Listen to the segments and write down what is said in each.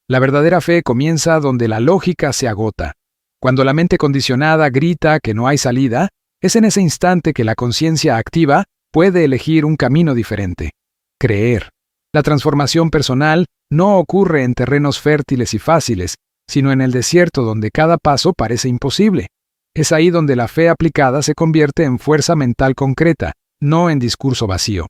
La verdadera fe comienza donde la lógica se agota. Cuando la mente condicionada grita que no hay salida, es en ese instante que la conciencia activa puede elegir un camino diferente. Creer. La transformación personal no ocurre en terrenos fértiles y fáciles, sino en el desierto donde cada paso parece imposible. Es ahí donde la fe aplicada se convierte en fuerza mental concreta, no en discurso vacío.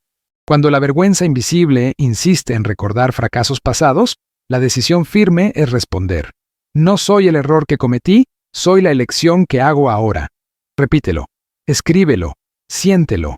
Cuando la vergüenza invisible insiste en recordar fracasos pasados, la decisión firme es responder: no soy el error que cometí, soy la elección que hago ahora. Repítelo, escríbelo, siéntelo.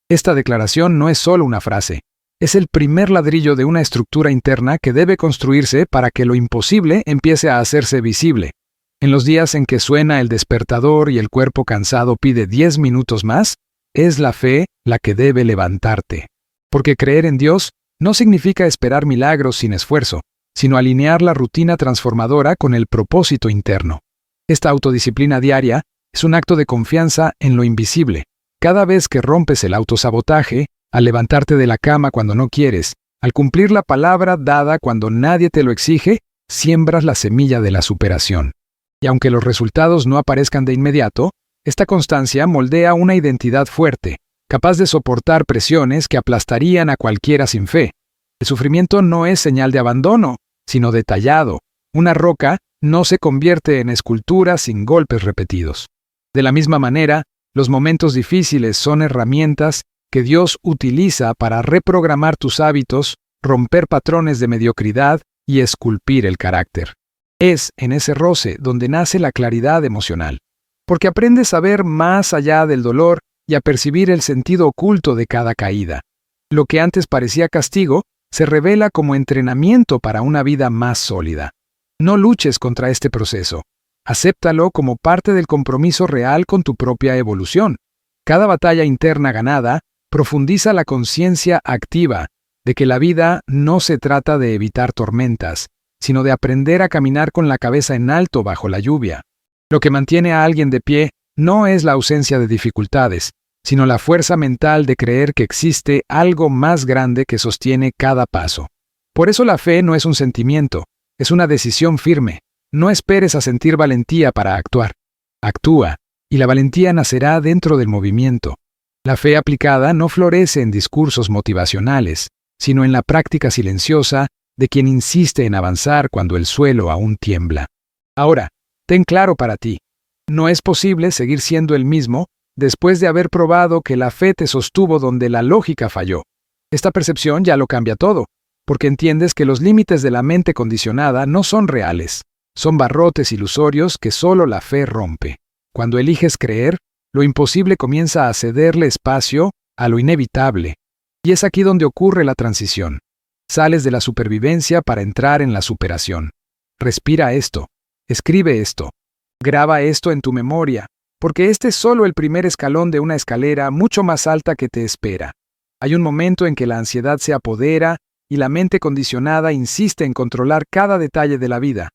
Esta declaración no es solo una frase, es el primer ladrillo de una estructura interna que debe construirse para que lo imposible empiece a hacerse visible. En los días en que suena el despertador y el cuerpo cansado pide 10 minutos más, es la fe la que debe levantarte. Porque creer en Dios no significa esperar milagros sin esfuerzo, sino alinear la rutina transformadora con el propósito interno. Esta autodisciplina diaria es un acto de confianza en lo invisible. Cada vez que rompes el autosabotaje, al levantarte de la cama cuando no quieres, al cumplir la palabra dada cuando nadie te lo exige, siembras la semilla de la superación. Y aunque los resultados no aparezcan de inmediato, esta constancia moldea una identidad fuerte, capaz de soportar presiones que aplastarían a cualquiera sin fe. El sufrimiento no es señal de abandono, sino de tallado. Una roca no se convierte en escultura sin golpes repetidos. De la misma manera, los momentos difíciles son herramientas que Dios utiliza para reprogramar tus hábitos, romper patrones de mediocridad y esculpir el carácter. Es en ese roce donde nace la claridad emocional, porque aprendes a ver más allá del dolor y a percibir el sentido oculto de cada caída. Lo que antes parecía castigo se revela como entrenamiento para una vida más sólida. No luches contra este proceso. Acéptalo como parte del compromiso real con tu propia evolución. Cada batalla interna ganada profundiza la conciencia activa de que la vida no se trata de evitar tormentas, sino de aprender a caminar con la cabeza en alto bajo la lluvia. Lo que mantiene a alguien de pie no es la ausencia de dificultades, sino la fuerza mental de creer que existe algo más grande que sostiene cada paso. Por eso la fe no es un sentimiento, es una decisión firme. No esperes a sentir valentía para actuar. Actúa, y la valentía nacerá dentro del movimiento. La fe aplicada no florece en discursos motivacionales, sino en la práctica silenciosa de quien insiste en avanzar cuando el suelo aún tiembla. Ahora, ten claro para ti, no es posible seguir siendo el mismo después de haber probado que la fe te sostuvo donde la lógica falló. Esta percepción ya lo cambia todo, porque entiendes que los límites de la mente condicionada no son reales. Son barrotes ilusorios que solo la fe rompe. Cuando eliges creer, lo imposible comienza a cederle espacio a lo inevitable. Y es aquí donde ocurre la transición. Sales de la supervivencia para entrar en la superación. Respira esto. Escribe esto. Graba esto en tu memoria, porque este es solo el primer escalón de una escalera mucho más alta que te espera. Hay un momento en que la ansiedad se apodera y la mente condicionada insiste en controlar cada detalle de la vida.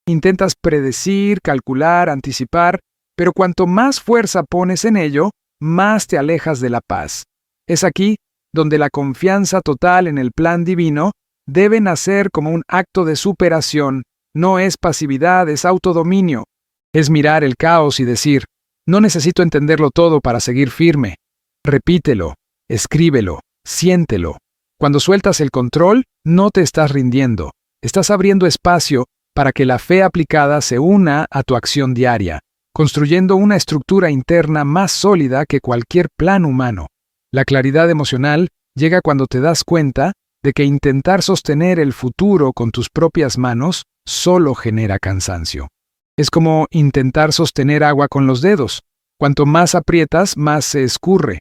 Intentas predecir, calcular, anticipar, pero cuanto más fuerza pones en ello, más te alejas de la paz. Es aquí donde la confianza total en el plan divino debe nacer como un acto de superación. No es pasividad, es autodominio. Es mirar el caos y decir: no necesito entenderlo todo para seguir firme. Repítelo, escríbelo, siéntelo. Cuando sueltas el control, no te estás rindiendo. Estás abriendo espacio para que la fe aplicada se una a tu acción diaria, construyendo una estructura interna más sólida que cualquier plan humano. La claridad emocional llega cuando te das cuenta de que intentar sostener el futuro con tus propias manos solo genera cansancio. Es como intentar sostener agua con los dedos. Cuanto más aprietas, más se escurre.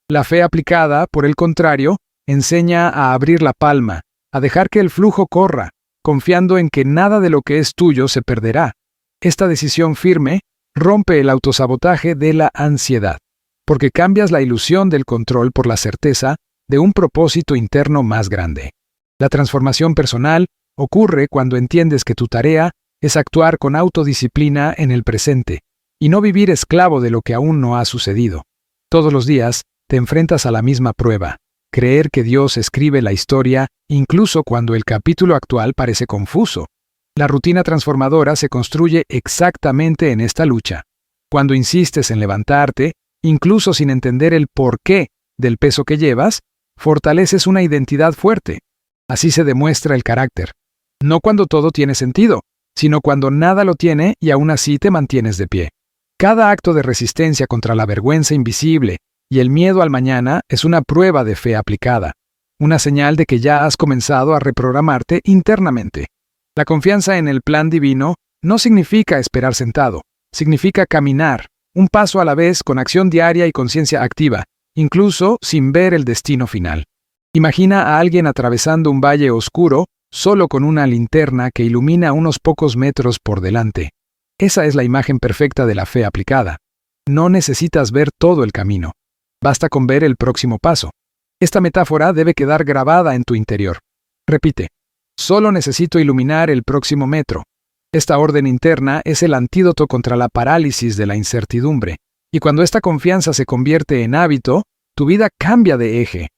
La fe aplicada, por el contrario, enseña a abrir la palma, a dejar que el flujo corra, confiando en que nada de lo que es tuyo se perderá. Esta decisión firme rompe el autosabotaje de la ansiedad, porque cambias la ilusión del control por la certeza de un propósito interno más grande. La transformación personal ocurre cuando entiendes que tu tarea es actuar con autodisciplina en el presente y no vivir esclavo de lo que aún no ha sucedido. Todos los días te enfrentas a la misma prueba: creer que Dios escribe la historia incluso cuando el capítulo actual parece confuso. La rutina transformadora se construye exactamente en esta lucha. Cuando insistes en levantarte, incluso sin entender el porqué del peso que llevas, fortaleces una identidad fuerte. Así se demuestra el carácter. No cuando todo tiene sentido, sino cuando nada lo tiene y aún así te mantienes de pie. Cada acto de resistencia contra la vergüenza invisible y el miedo al mañana es una prueba de fe aplicada, una señal de que ya has comenzado a reprogramarte internamente. La confianza en el plan divino no significa esperar sentado, significa caminar, un paso a la vez con acción diaria y conciencia activa, incluso sin ver el destino final. Imagina a alguien atravesando un valle oscuro solo con una linterna que ilumina unos pocos metros por delante. Esa es la imagen perfecta de la fe aplicada. No necesitas ver todo el camino. Basta con ver el próximo paso. Esta metáfora debe quedar grabada en tu interior. Repite, solo necesito iluminar el próximo metro. Esta orden interna es el antídoto contra la parálisis de la incertidumbre, y cuando esta confianza se convierte en hábito, tu vida cambia de eje.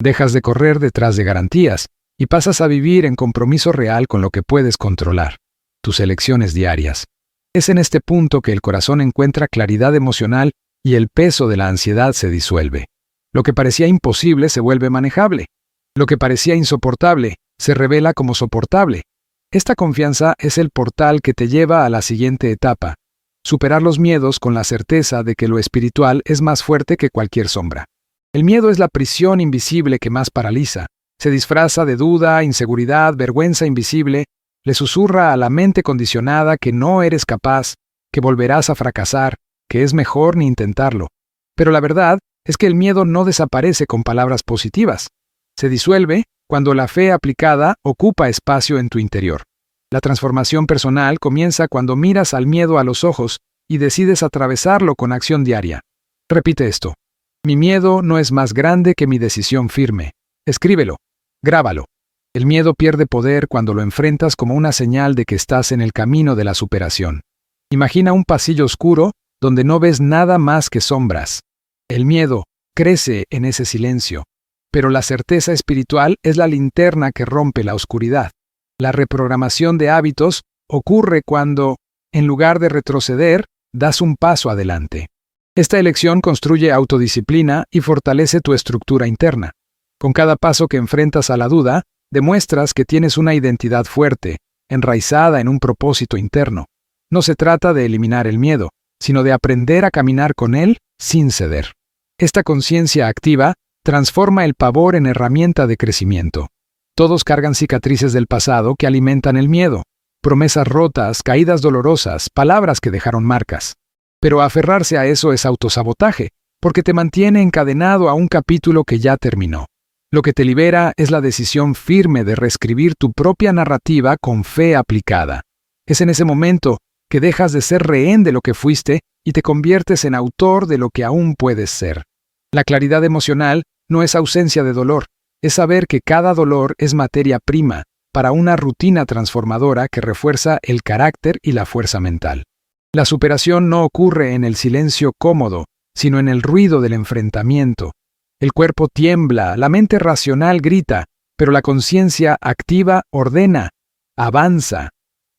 Dejas de correr detrás de garantías y pasas a vivir en compromiso real con lo que puedes controlar, tus elecciones diarias. Es en este punto que el corazón encuentra claridad emocional y el peso de la ansiedad se disuelve. Lo que parecía imposible se vuelve manejable. Lo que parecía insoportable se revela como soportable. Esta confianza es el portal que te lleva a la siguiente etapa: superar los miedos con la certeza de que lo espiritual es más fuerte que cualquier sombra. El miedo es la prisión invisible que más paraliza. Se disfraza de duda, inseguridad, vergüenza invisible, le susurra a la mente condicionada que no eres capaz, que volverás a fracasar, que es mejor ni intentarlo. Pero la verdad es que el miedo no desaparece con palabras positivas. Se disuelve cuando la fe aplicada ocupa espacio en tu interior. La transformación personal comienza cuando miras al miedo a los ojos y decides atravesarlo con acción diaria. Repite esto: mi miedo no es más grande que mi decisión firme. Escríbelo, grábalo. El miedo pierde poder cuando lo enfrentas como una señal de que estás en el camino de la superación. Imagina un pasillo oscuro donde no ves nada más que sombras. El miedo crece en ese silencio, pero la certeza espiritual es la linterna que rompe la oscuridad. La reprogramación de hábitos ocurre cuando, en lugar de retroceder, das un paso adelante. Esta elección construye autodisciplina y fortalece tu estructura interna. Con cada paso que enfrentas a la duda, demuestras que tienes una identidad fuerte, enraizada en un propósito interno. No se trata de eliminar el miedo, sino de aprender a caminar con él sin ceder. Esta conciencia activa transforma el pavor en herramienta de crecimiento. Todos cargan cicatrices del pasado que alimentan el miedo, promesas rotas, caídas dolorosas, palabras que dejaron marcas. Pero aferrarse a eso es autosabotaje, porque te mantiene encadenado a un capítulo que ya terminó. Lo que te libera es la decisión firme de reescribir tu propia narrativa con fe aplicada. Es en ese momento que dejas de ser rehén de lo que fuiste y te conviertes en autor de lo que aún puedes ser. La claridad emocional no es ausencia de dolor, es saber que cada dolor es materia prima para una rutina transformadora que refuerza el carácter y la fuerza mental. La superación no ocurre en el silencio cómodo, sino en el ruido del enfrentamiento. El cuerpo tiembla, la mente racional grita, pero la conciencia activa ordena, avanza.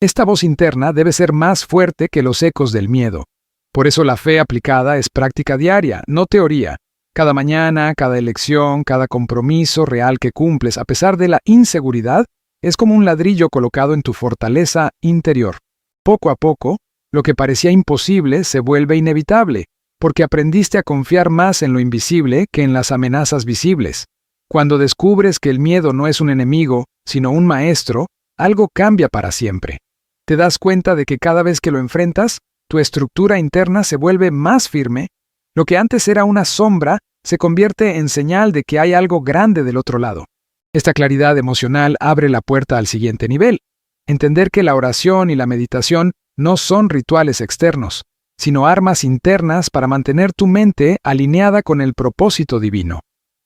Esta voz interna debe ser más fuerte que los ecos del miedo. Por eso la fe aplicada es práctica diaria, no teoría. Cada mañana, cada elección, cada compromiso real que cumples a pesar de la inseguridad, es como un ladrillo colocado en tu fortaleza interior. Poco a poco, lo que parecía imposible se vuelve inevitable, porque aprendiste a confiar más en lo invisible que en las amenazas visibles. Cuando descubres que el miedo no es un enemigo, sino un maestro, algo cambia para siempre. Te das cuenta de que cada vez que lo enfrentas, tu estructura interna se vuelve más firme. Lo que antes era una sombra se convierte en señal de que hay algo grande del otro lado. Esta claridad emocional abre la puerta al siguiente nivel: entender que la oración y la meditación no son rituales externos, sino armas internas para mantener tu mente alineada con el propósito divino.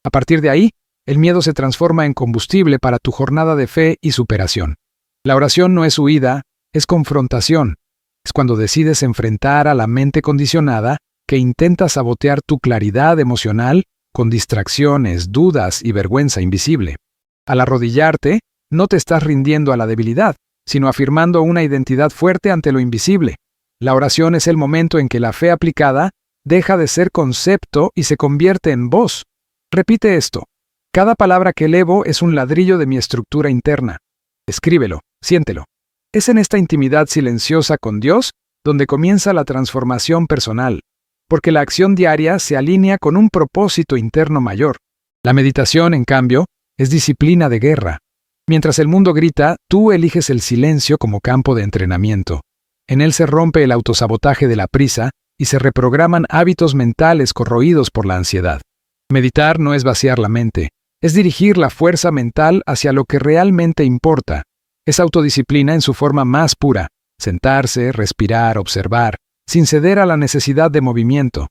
A partir de ahí, el miedo se transforma en combustible para tu jornada de fe y superación. La oración no es huida, es confrontación. Es cuando decides enfrentar a la mente condicionada que intenta sabotear tu claridad emocional con distracciones, dudas y vergüenza invisible. Al arrodillarte, no te estás rindiendo a la debilidad, sino afirmando una identidad fuerte ante lo invisible. La oración es el momento en que la fe aplicada deja de ser concepto y se convierte en voz. Repite esto. Cada palabra que elevo es un ladrillo de mi estructura interna. Escríbelo, siéntelo. Es en esta intimidad silenciosa con Dios donde comienza la transformación personal, porque la acción diaria se alinea con un propósito interno mayor. La meditación, en cambio, es disciplina de guerra. Mientras el mundo grita, tú eliges el silencio como campo de entrenamiento. En él se rompe el autosabotaje de la prisa y se reprograman hábitos mentales corroídos por la ansiedad. Meditar no es vaciar la mente, es dirigir la fuerza mental hacia lo que realmente importa. Es autodisciplina en su forma más pura, sentarse, respirar, observar, sin ceder a la necesidad de movimiento.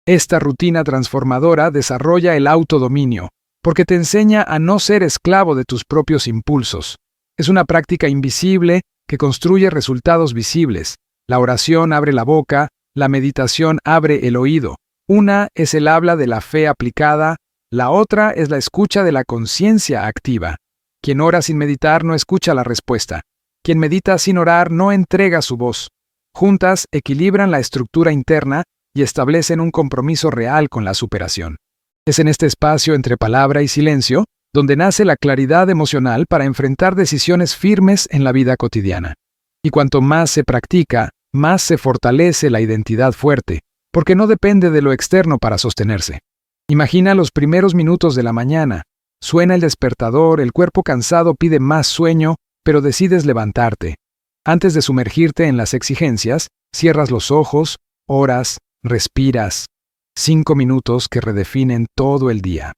Esta rutina transformadora desarrolla el autodominio, porque te enseña a no ser esclavo de tus propios impulsos. Es una práctica invisible que construye resultados visibles. La oración abre la boca, la meditación abre el oído. Una es el habla de la fe aplicada, la otra es la escucha de la conciencia activa. Quien ora sin meditar no escucha la respuesta. Quien medita sin orar no entrega su voz. Juntas equilibran la estructura interna y establecen un compromiso real con la superación. Es en este espacio entre palabra y silencio donde nace la claridad emocional para enfrentar decisiones firmes en la vida cotidiana. Y cuanto más se practica, más se fortalece la identidad fuerte, porque no depende de lo externo para sostenerse. Imagina los primeros minutos de la mañana. Suena el despertador, el cuerpo cansado pide más sueño, pero decides levantarte. Antes de sumergirte en las exigencias, cierras los ojos, oras, respiras. 5 minutos que redefinen todo el día.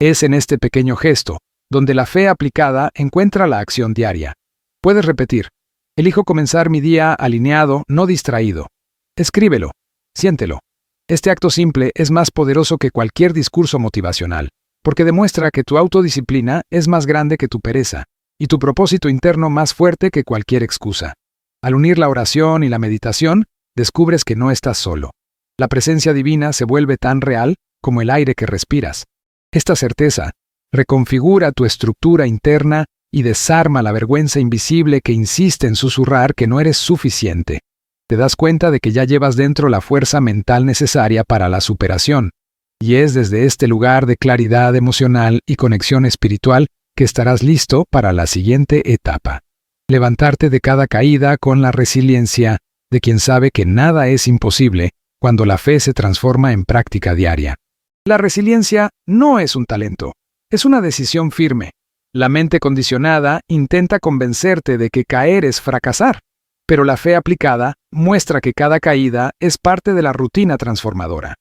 Es en este pequeño gesto, donde la fe aplicada encuentra la acción diaria. Puedes repetir, elijo comenzar mi día alineado, no distraído. Escríbelo, siéntelo. Este acto simple es más poderoso que cualquier discurso motivacional, porque demuestra que tu autodisciplina es más grande que tu pereza, y tu propósito interno más fuerte que cualquier excusa. Al unir la oración y la meditación, descubres que no estás solo. La presencia divina se vuelve tan real como el aire que respiras. Esta certeza reconfigura tu estructura interna y desarma la vergüenza invisible que insiste en susurrar que no eres suficiente. Te das cuenta de que ya llevas dentro la fuerza mental necesaria para la superación, y es desde este lugar de claridad emocional y conexión espiritual que estarás listo para la siguiente etapa. Levantarte de cada caída con la resiliencia de quien sabe que nada es imposible cuando la fe se transforma en práctica diaria. La resiliencia no es un talento, es una decisión firme. La mente condicionada intenta convencerte de que caer es fracasar, pero la fe aplicada muestra que cada caída es parte de la rutina transformadora.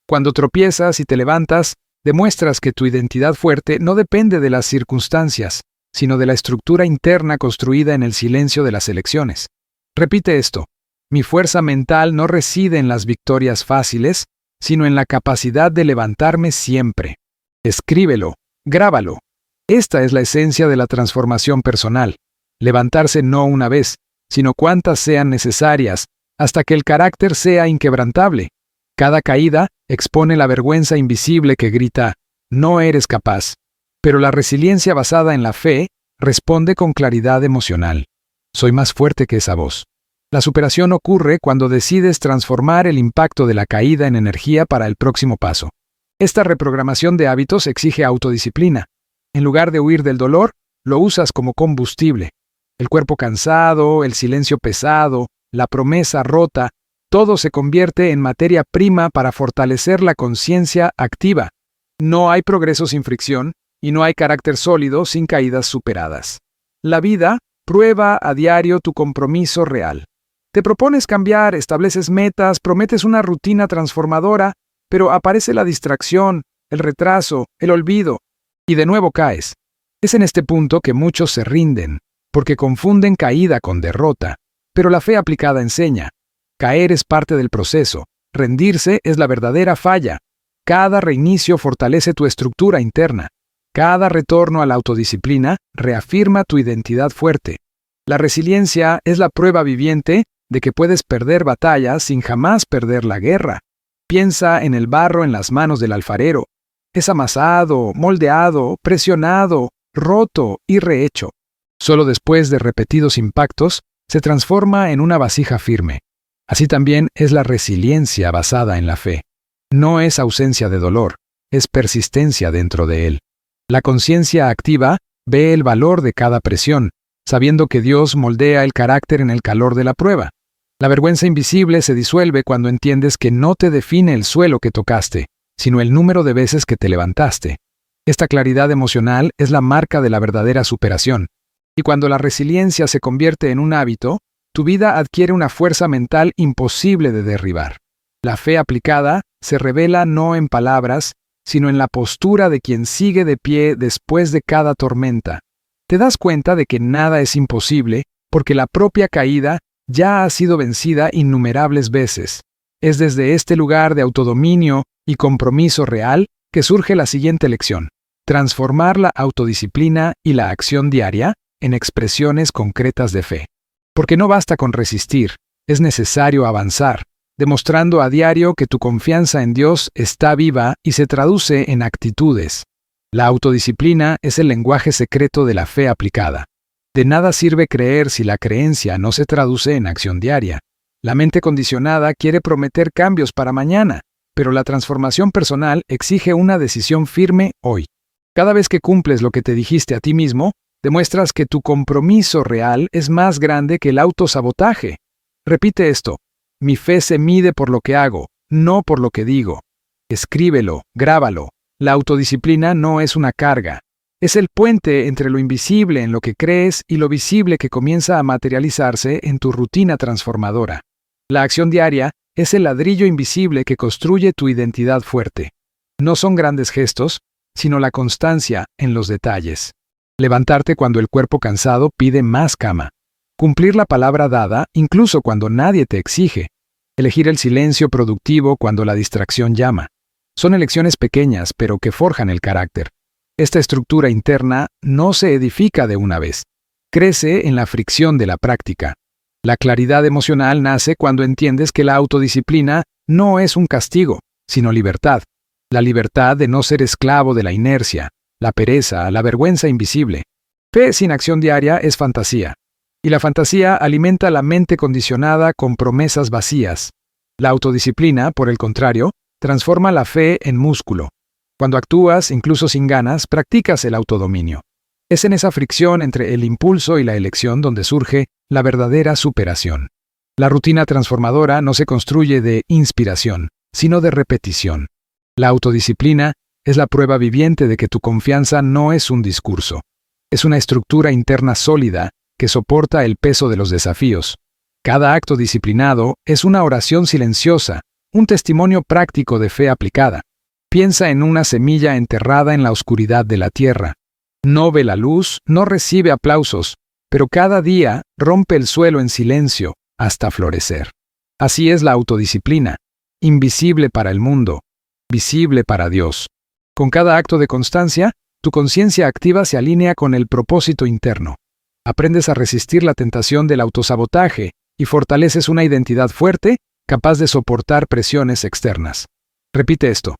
Cuando tropiezas y te levantas, demuestras que tu identidad fuerte no depende de las circunstancias, sino de la estructura interna construida en el silencio de las elecciones. Repite esto. Mi fuerza mental no reside en las victorias fáciles, sino en la capacidad de levantarme siempre. Escríbelo, grábalo. Esta es la esencia de la transformación personal. Levantarse no una vez, sino cuantas sean necesarias, hasta que el carácter sea inquebrantable. Cada caída expone la vergüenza invisible que grita, no eres capaz. Pero la resiliencia basada en la fe responde con claridad emocional. Soy más fuerte que esa voz. La superación ocurre cuando decides transformar el impacto de la caída en energía para el próximo paso. Esta reprogramación de hábitos exige autodisciplina. En lugar de huir del dolor, lo usas como combustible. El cuerpo cansado, el silencio pesado, la promesa rota, todo se convierte en materia prima para fortalecer la conciencia activa. No hay progreso sin fricción y no hay carácter sólido sin caídas superadas. La vida prueba a diario tu compromiso real. Te propones cambiar, estableces metas, prometes una rutina transformadora, pero aparece la distracción, el retraso, el olvido, y de nuevo caes. Es en este punto que muchos se rinden, porque confunden caída con derrota, pero la fe aplicada enseña. Caer es parte del proceso, rendirse es la verdadera falla. Cada reinicio fortalece tu estructura interna. Cada retorno a la autodisciplina reafirma tu identidad fuerte. La resiliencia es la prueba viviente de que puedes perder batallas sin jamás perder la guerra. Piensa en el barro en las manos del alfarero. Es amasado, moldeado, presionado, roto y rehecho. Solo después de repetidos impactos, se transforma en una vasija firme. Así también es la resiliencia basada en la fe. No es ausencia de dolor, es persistencia dentro de él. La conciencia activa ve el valor de cada presión, sabiendo que Dios moldea el carácter en el calor de la prueba. La vergüenza invisible se disuelve cuando entiendes que no te define el suelo que tocaste, sino el número de veces que te levantaste. Esta claridad emocional es la marca de la verdadera superación. Y cuando la resiliencia se convierte en un hábito, tu vida adquiere una fuerza mental imposible de derribar. La fe aplicada se revela no en palabras, sino en la postura de quien sigue de pie después de cada tormenta. Te das cuenta de que nada es imposible porque la propia caída ya ha sido vencida innumerables veces. Es desde este lugar de autodominio y compromiso real que surge la siguiente lección: transformar la autodisciplina y la acción diaria en expresiones concretas de fe. Porque no basta con resistir, es necesario avanzar, demostrando a diario que tu confianza en Dios está viva y se traduce en actitudes. La autodisciplina es el lenguaje secreto de la fe aplicada. De nada sirve creer si la creencia no se traduce en acción diaria. La mente condicionada quiere prometer cambios para mañana, pero la transformación personal exige una decisión firme hoy. Cada vez que cumples lo que te dijiste a ti mismo, demuestras que tu compromiso real es más grande que el autosabotaje. Repite esto: mi fe se mide por lo que hago, no por lo que digo. Escríbelo, grábalo. La autodisciplina no es una carga. Es el puente entre lo invisible en lo que crees y lo visible que comienza a materializarse en tu rutina transformadora. La acción diaria es el ladrillo invisible que construye tu identidad fuerte. No son grandes gestos, sino la constancia en los detalles. Levantarte cuando el cuerpo cansado pide más cama. Cumplir la palabra dada incluso cuando nadie te exige. Elegir el silencio productivo cuando la distracción llama. Son elecciones pequeñas, pero que forjan el carácter. Esta estructura interna no se edifica de una vez. Crece en la fricción de la práctica. La claridad emocional nace cuando entiendes que la autodisciplina no es un castigo, sino libertad. La libertad de no ser esclavo de la inercia, la pereza, la vergüenza invisible. Fe sin acción diaria es fantasía. Y la fantasía alimenta la mente condicionada con promesas vacías. La autodisciplina, por el contrario, transforma la fe en músculo. Cuando actúas, incluso sin ganas, practicas el autodominio. Es en esa fricción entre el impulso y la elección donde surge la verdadera superación. La rutina transformadora no se construye de inspiración, sino de repetición. La autodisciplina es la prueba viviente de que tu confianza no es un discurso. Es una estructura interna sólida que soporta el peso de los desafíos. Cada acto disciplinado es una oración silenciosa, un testimonio práctico de fe aplicada. Piensa en una semilla enterrada en la oscuridad de la tierra. No ve la luz, no recibe aplausos, pero cada día rompe el suelo en silencio hasta florecer. Así es la autodisciplina, invisible para el mundo, visible para Dios. Con cada acto de constancia, tu conciencia activa se alinea con el propósito interno. Aprendes a resistir la tentación del autosabotaje y fortaleces una identidad fuerte, capaz de soportar presiones externas. Repite esto: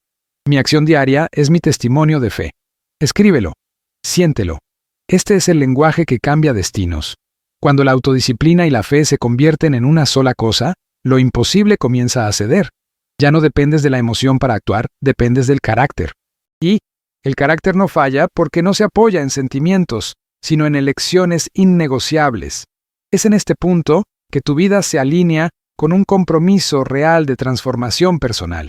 mi acción diaria es mi testimonio de fe. Escríbelo, siéntelo. Este es el lenguaje que cambia destinos. Cuando la autodisciplina y la fe se convierten en una sola cosa, lo imposible comienza a ceder. Ya no dependes de la emoción para actuar, dependes del carácter. Y el carácter no falla porque no se apoya en sentimientos, sino en elecciones innegociables. Es en este punto que tu vida se alinea con un compromiso real de transformación personal.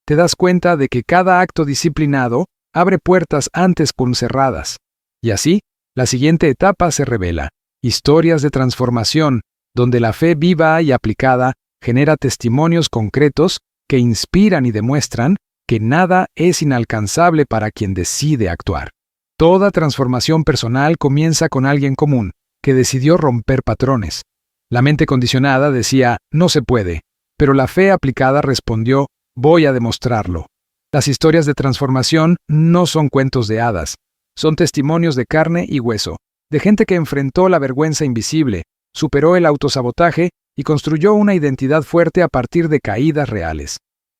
Te das cuenta de que cada acto disciplinado abre puertas antes cerradas. Y así, la siguiente etapa se revela: historias de transformación, donde la fe viva y aplicada genera testimonios concretos que inspiran y demuestran que nada es inalcanzable para quien decide actuar. Toda transformación personal comienza con alguien común, que decidió romper patrones. La mente condicionada decía, no se puede, pero la fe aplicada respondió, voy a demostrarlo. Las historias de transformación no son cuentos de hadas, son testimonios de carne y hueso, de gente que enfrentó la vergüenza invisible, superó el autosabotaje y construyó una identidad fuerte a partir de caídas reales.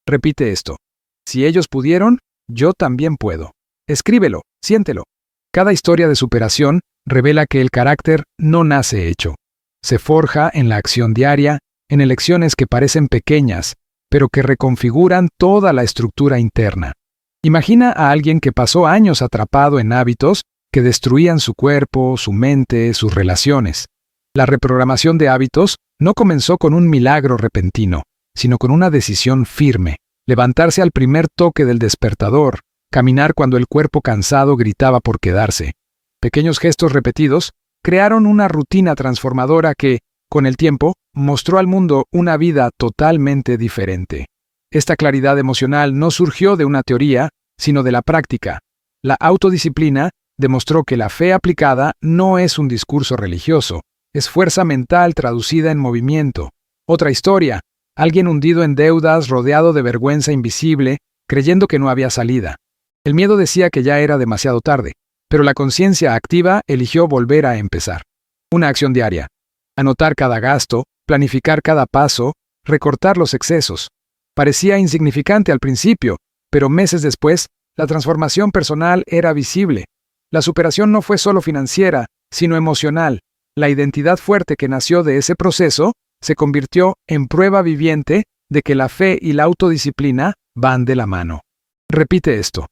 Repite esto: si ellos pudieron, yo también puedo. Escríbelo, siéntelo. Cada historia de superación revela que el carácter no nace hecho. Se forja en la acción diaria, en elecciones que parecen pequeñas, pero que reconfiguran toda la estructura interna. Imagina a alguien que pasó años atrapado en hábitos que destruían su cuerpo, su mente, sus relaciones. La reprogramación de hábitos no comenzó con un milagro repentino, sino con una decisión firme: levantarse al primer toque del despertador, caminar cuando el cuerpo cansado gritaba por quedarse. Pequeños gestos repetidos crearon una rutina transformadora que, con el tiempo, mostró al mundo una vida totalmente diferente. Esta claridad emocional no surgió de una teoría, sino de la práctica. La autodisciplina demostró que la fe aplicada no es un discurso religioso, es fuerza mental traducida en movimiento. Otra historia: alguien hundido en deudas, rodeado de vergüenza invisible, creyendo que no había salida. El miedo decía que ya era demasiado tarde, pero la conciencia activa eligió volver a empezar. Una acción diaria: anotar cada gasto, planificar cada paso, recortar los excesos. Parecía insignificante al principio, pero meses después, la transformación personal era visible. La superación no fue solo financiera, sino emocional. La identidad fuerte que nació de ese proceso se convirtió en prueba viviente de que la fe y la autodisciplina van de la mano. Repite esto: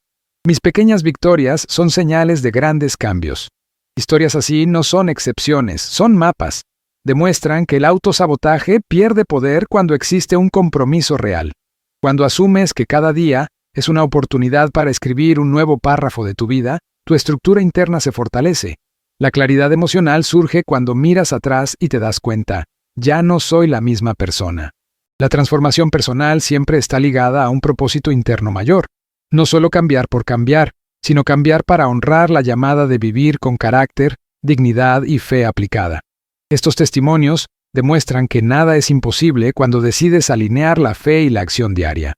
mis pequeñas victorias son señales de grandes cambios. Historias así no son excepciones, son mapas. Demuestran que el autosabotaje pierde poder cuando existe un compromiso real. Cuando asumes que cada día es una oportunidad para escribir un nuevo párrafo de tu vida, tu estructura interna se fortalece. La claridad emocional surge cuando miras atrás y te das cuenta: ya no soy la misma persona. La transformación personal siempre está ligada a un propósito interno mayor. No solo cambiar por cambiar, sino cambiar para honrar la llamada de vivir con carácter, dignidad y fe aplicada. Estos testimonios demuestran que nada es imposible cuando decides alinear la fe y la acción diaria.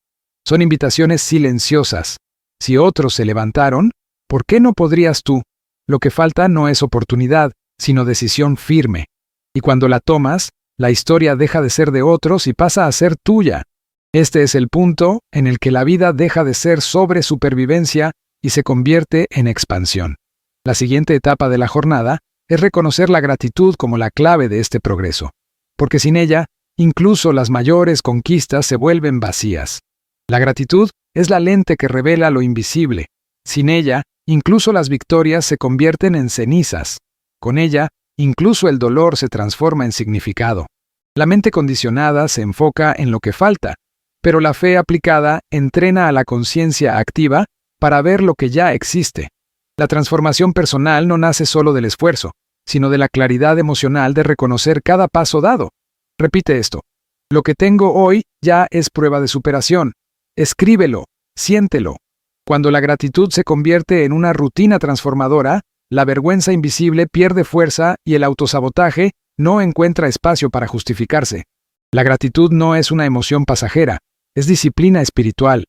Son invitaciones silenciosas. Si otros se levantaron, ¿por qué no podrías tú? Lo que falta no es oportunidad, sino decisión firme. Y cuando la tomas, la historia deja de ser de otros y pasa a ser tuya. Este es el punto en el que la vida deja de ser sobre supervivencia y se convierte en expansión. La siguiente etapa de la jornada es reconocer la gratitud como la clave de este progreso, porque sin ella, incluso las mayores conquistas se vuelven vacías. La gratitud es la lente que revela lo invisible. Sin ella, incluso las victorias se convierten en cenizas. Con ella, incluso el dolor se transforma en significado. La mente condicionada se enfoca en lo que falta, pero la fe aplicada entrena a la conciencia activa para ver lo que ya existe. La transformación personal no nace solo del esfuerzo, sino de la claridad emocional de reconocer cada paso dado. Repite esto: lo que tengo hoy ya es prueba de superación. Escríbelo, siéntelo. Cuando la gratitud se convierte en una rutina transformadora, la vergüenza invisible pierde fuerza y el autosabotaje no encuentra espacio para justificarse. La gratitud no es una emoción pasajera, es disciplina espiritual.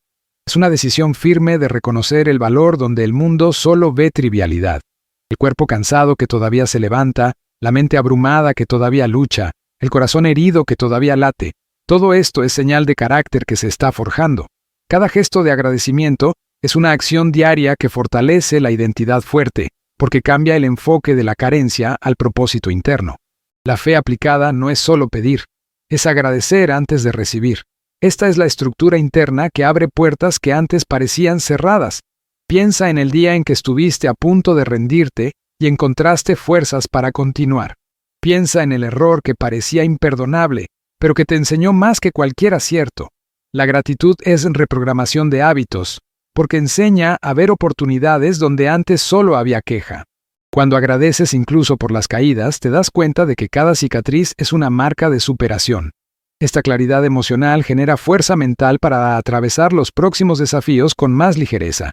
Es una decisión firme de reconocer el valor donde el mundo solo ve trivialidad. El cuerpo cansado que todavía se levanta, la mente abrumada que todavía lucha, el corazón herido que todavía late. Todo esto es señal de carácter que se está forjando. Cada gesto de agradecimiento es una acción diaria que fortalece la identidad fuerte, porque cambia el enfoque de la carencia al propósito interno. La fe aplicada no es solo pedir, es agradecer antes de recibir. Esta es la estructura interna que abre puertas que antes parecían cerradas. Piensa en el día en que estuviste a punto de rendirte y encontraste fuerzas para continuar. Piensa en el error que parecía imperdonable, pero que te enseñó más que cualquier acierto. La gratitud es reprogramación de hábitos, porque enseña a ver oportunidades donde antes solo había queja. Cuando agradeces incluso por las caídas, te das cuenta de que cada cicatriz es una marca de superación. Esta claridad emocional genera fuerza mental para atravesar los próximos desafíos con más ligereza.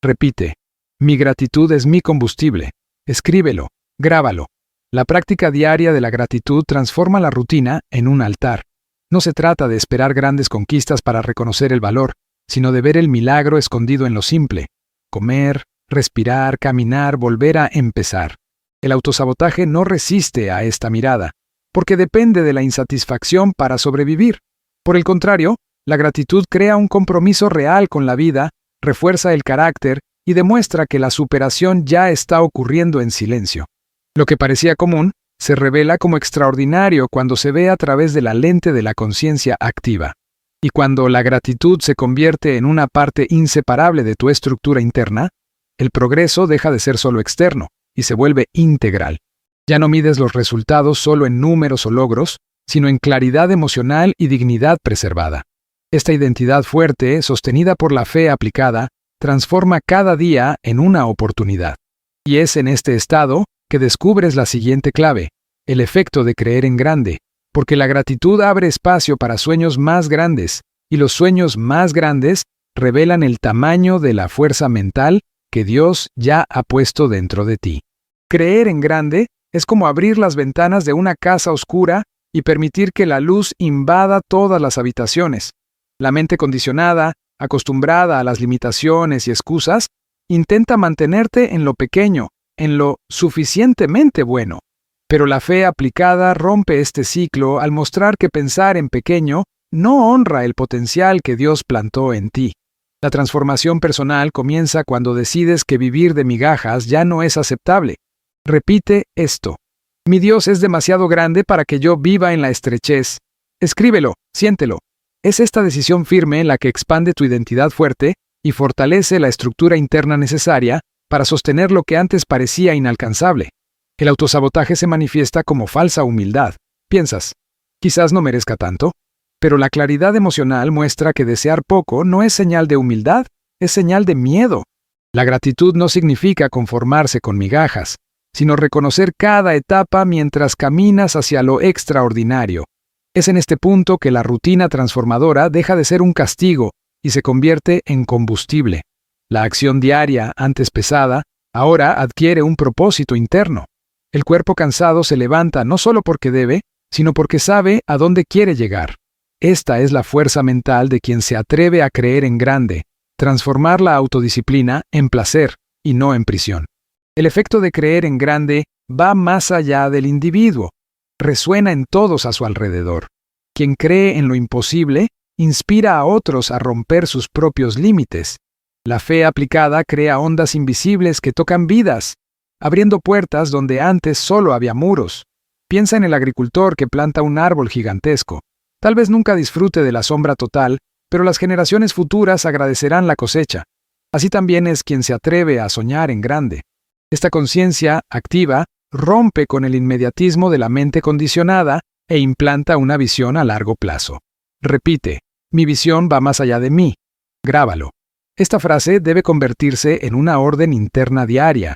Repite: mi gratitud es mi combustible. Escríbelo, grábalo. La práctica diaria de la gratitud transforma la rutina en un altar. No se trata de esperar grandes conquistas para reconocer el valor, sino de ver el milagro escondido en lo simple: comer, respirar, caminar, volver a empezar. El autosabotaje no resiste a esta mirada, porque depende de la insatisfacción para sobrevivir. Por el contrario, la gratitud crea un compromiso real con la vida, refuerza el carácter y demuestra que la superación ya está ocurriendo en silencio. Lo que parecía común se revela como extraordinario cuando se ve a través de la lente de la conciencia activa. Y cuando la gratitud se convierte en una parte inseparable de tu estructura interna, el progreso deja de ser solo externo y se vuelve integral. Ya no mides los resultados solo en números o logros, sino en claridad emocional y dignidad preservada. Esta identidad fuerte, sostenida por la fe aplicada, transforma cada día en una oportunidad. Y es en este estado que descubres la siguiente clave, el efecto de creer en grande, porque la gratitud abre espacio para sueños más grandes, y los sueños más grandes revelan el tamaño de la fuerza mental que Dios ya ha puesto dentro de ti. Creer en grande es como abrir las ventanas de una casa oscura y permitir que la luz invada todas las habitaciones. La mente condicionada, acostumbrada a las limitaciones y excusas, intenta mantenerte en lo pequeño, en lo suficientemente bueno. Pero la fe aplicada rompe este ciclo al mostrar que pensar en pequeño no honra el potencial que Dios plantó en ti. La transformación personal comienza cuando decides que vivir de migajas ya no es aceptable. Repite esto. Mi Dios es demasiado grande para que yo viva en la estrechez. Escríbelo, siéntelo. Es esta decisión firme la que expande tu identidad fuerte y fortalece la estructura interna necesaria para sostener lo que antes parecía inalcanzable. El autosabotaje se manifiesta como falsa humildad. Piensas, quizás no merezca tanto, pero la claridad emocional muestra que desear poco no es señal de humildad, es señal de miedo. La gratitud no significa conformarse con migajas, sino reconocer cada etapa mientras caminas hacia lo extraordinario. Es en este punto que la rutina transformadora deja de ser un castigo y se convierte en combustible. La acción diaria, antes pesada, ahora adquiere un propósito interno. El cuerpo cansado se levanta no solo porque debe, sino porque sabe a dónde quiere llegar. Esta es la fuerza mental de quien se atreve a creer en grande, transformar la autodisciplina en placer y no en prisión. El efecto de creer en grande va más allá del individuo. Resuena en todos a su alrededor. Quien cree en lo imposible inspira a otros a romper sus propios límites. La fe aplicada crea ondas invisibles que tocan vidas, abriendo puertas donde antes solo había muros. Piensa en el agricultor que planta un árbol gigantesco. Tal vez nunca disfrute de la sombra total, pero las generaciones futuras agradecerán la cosecha. Así también es quien se atreve a soñar en grande. Esta conciencia activa rompe con el inmediatismo de la mente condicionada e implanta una visión a largo plazo. Repite, mi visión va más allá de mí. Grábalo. Esta frase debe convertirse en una orden interna diaria.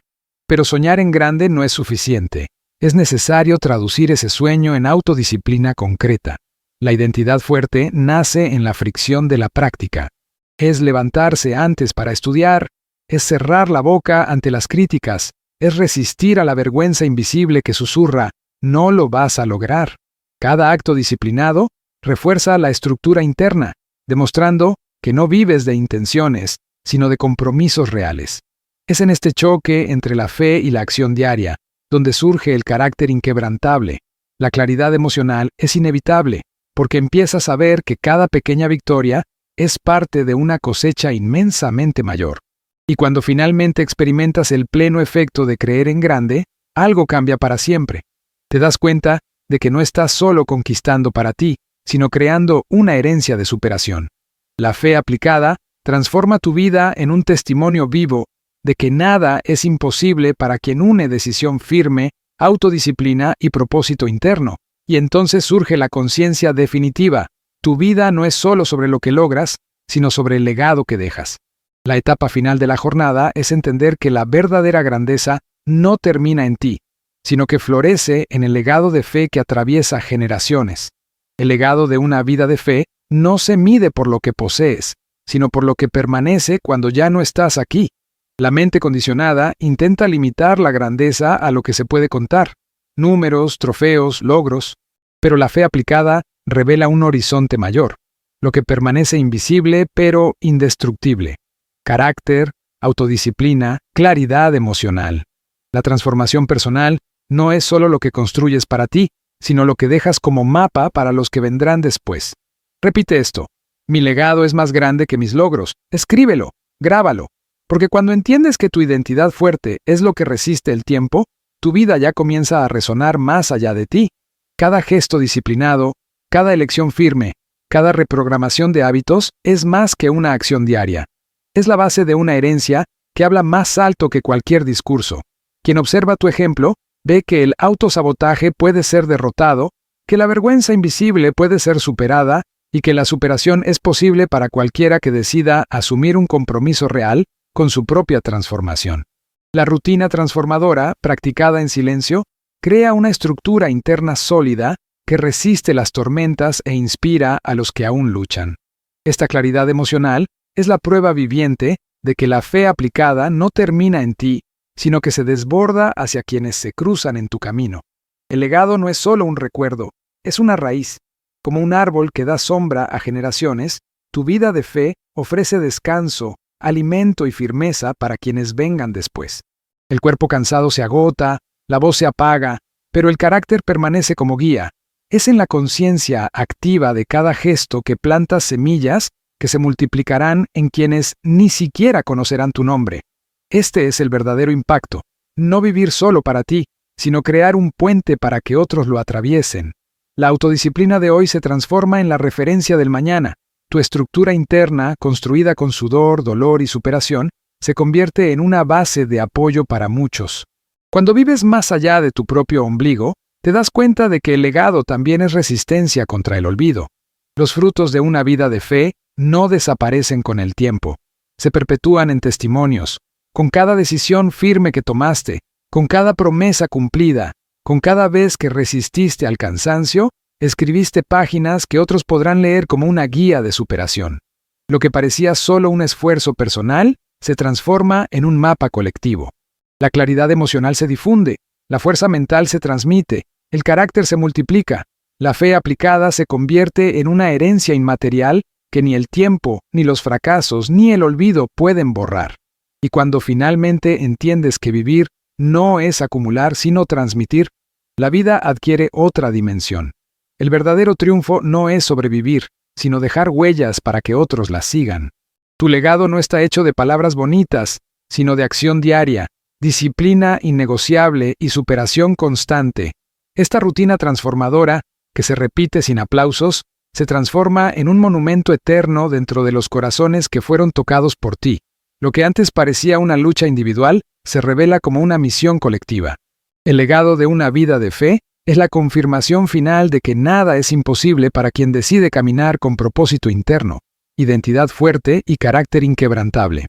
Pero soñar en grande no es suficiente. Es necesario traducir ese sueño en autodisciplina concreta. La identidad fuerte nace en la fricción de la práctica. Es levantarse antes para estudiar, es cerrar la boca ante las críticas, es resistir a la vergüenza invisible que susurra, no lo vas a lograr. Cada acto disciplinado refuerza la estructura interna, demostrando que no vives de intenciones, sino de compromisos reales. Es en este choque entre la fe y la acción diaria, donde surge el carácter inquebrantable. La claridad emocional es inevitable, porque empiezas a ver que cada pequeña victoria es parte de una cosecha inmensamente mayor. Y cuando finalmente experimentas el pleno efecto de creer en grande, algo cambia para siempre. Te das cuenta de que no estás solo conquistando para ti, sino creando una herencia de superación. La fe aplicada transforma tu vida en un testimonio vivo de que nada es imposible para quien une decisión firme, autodisciplina y propósito interno. Y entonces surge la conciencia definitiva. Tu vida no es solo sobre lo que logras, sino sobre el legado que dejas. La etapa final de la jornada es entender que la verdadera grandeza no termina en ti, sino que florece en el legado de fe que atraviesa generaciones. El legado de una vida de fe no se mide por lo que posees, sino por lo que permanece cuando ya no estás aquí. La mente condicionada intenta limitar la grandeza a lo que se puede contar, números, trofeos, logros, pero la fe aplicada revela un horizonte mayor, lo que permanece invisible pero indestructible. Carácter, autodisciplina, claridad emocional. La transformación personal no es solo lo que construyes para ti, sino lo que dejas como mapa para los que vendrán después. Repite esto. Mi legado es más grande que mis logros. Escríbelo, grábalo. Porque cuando entiendes que tu identidad fuerte es lo que resiste el tiempo, tu vida ya comienza a resonar más allá de ti. Cada gesto disciplinado, cada elección firme, cada reprogramación de hábitos es más que una acción diaria. Es la base de una herencia que habla más alto que cualquier discurso. Quien observa tu ejemplo ve que el autosabotaje puede ser derrotado, que la vergüenza invisible puede ser superada y que la superación es posible para cualquiera que decida asumir un compromiso real con su propia transformación. La rutina transformadora, practicada en silencio, crea una estructura interna sólida que resiste las tormentas e inspira a los que aún luchan. Esta claridad emocional es la prueba viviente de que la fe aplicada no termina en ti, sino que se desborda hacia quienes se cruzan en tu camino. El legado no es solo un recuerdo, es una raíz. Como un árbol que da sombra a generaciones, tu vida de fe ofrece descanso, alimento y firmeza para quienes vengan después. El cuerpo cansado se agota, la voz se apaga, pero el carácter permanece como guía. Es en la conciencia activa de cada gesto que plantas semillas que se multiplicarán en quienes ni siquiera conocerán tu nombre. Este es el verdadero impacto, no vivir solo para ti, sino crear un puente para que otros lo atraviesen. La autodisciplina de hoy se transforma en la referencia del mañana. Tu estructura interna, construida con sudor, dolor y superación, se convierte en una base de apoyo para muchos. Cuando vives más allá de tu propio ombligo, te das cuenta de que el legado también es resistencia contra el olvido. Los frutos de una vida de fe no desaparecen con el tiempo. Se perpetúan en testimonios, con cada decisión firme que tomaste, con cada promesa cumplida, con cada vez que resististe al cansancio, escribiste páginas que otros podrán leer como una guía de superación. Lo que parecía solo un esfuerzo personal se transforma en un mapa colectivo. La claridad emocional se difunde, la fuerza mental se transmite, el carácter se multiplica, la fe aplicada se convierte en una herencia inmaterial que ni el tiempo, ni los fracasos, ni el olvido pueden borrar. Y cuando finalmente entiendes que vivir no es acumular sino transmitir, la vida adquiere otra dimensión. El verdadero triunfo no es sobrevivir, sino dejar huellas para que otros las sigan. Tu legado no está hecho de palabras bonitas, sino de acción diaria, disciplina innegociable y superación constante. Esta rutina transformadora, que se repite sin aplausos, se transforma en un monumento eterno dentro de los corazones que fueron tocados por ti. Lo que antes parecía una lucha individual se revela como una misión colectiva. El legado de una vida de fe es la confirmación final de que nada es imposible para quien decide caminar con propósito interno, identidad fuerte y carácter inquebrantable.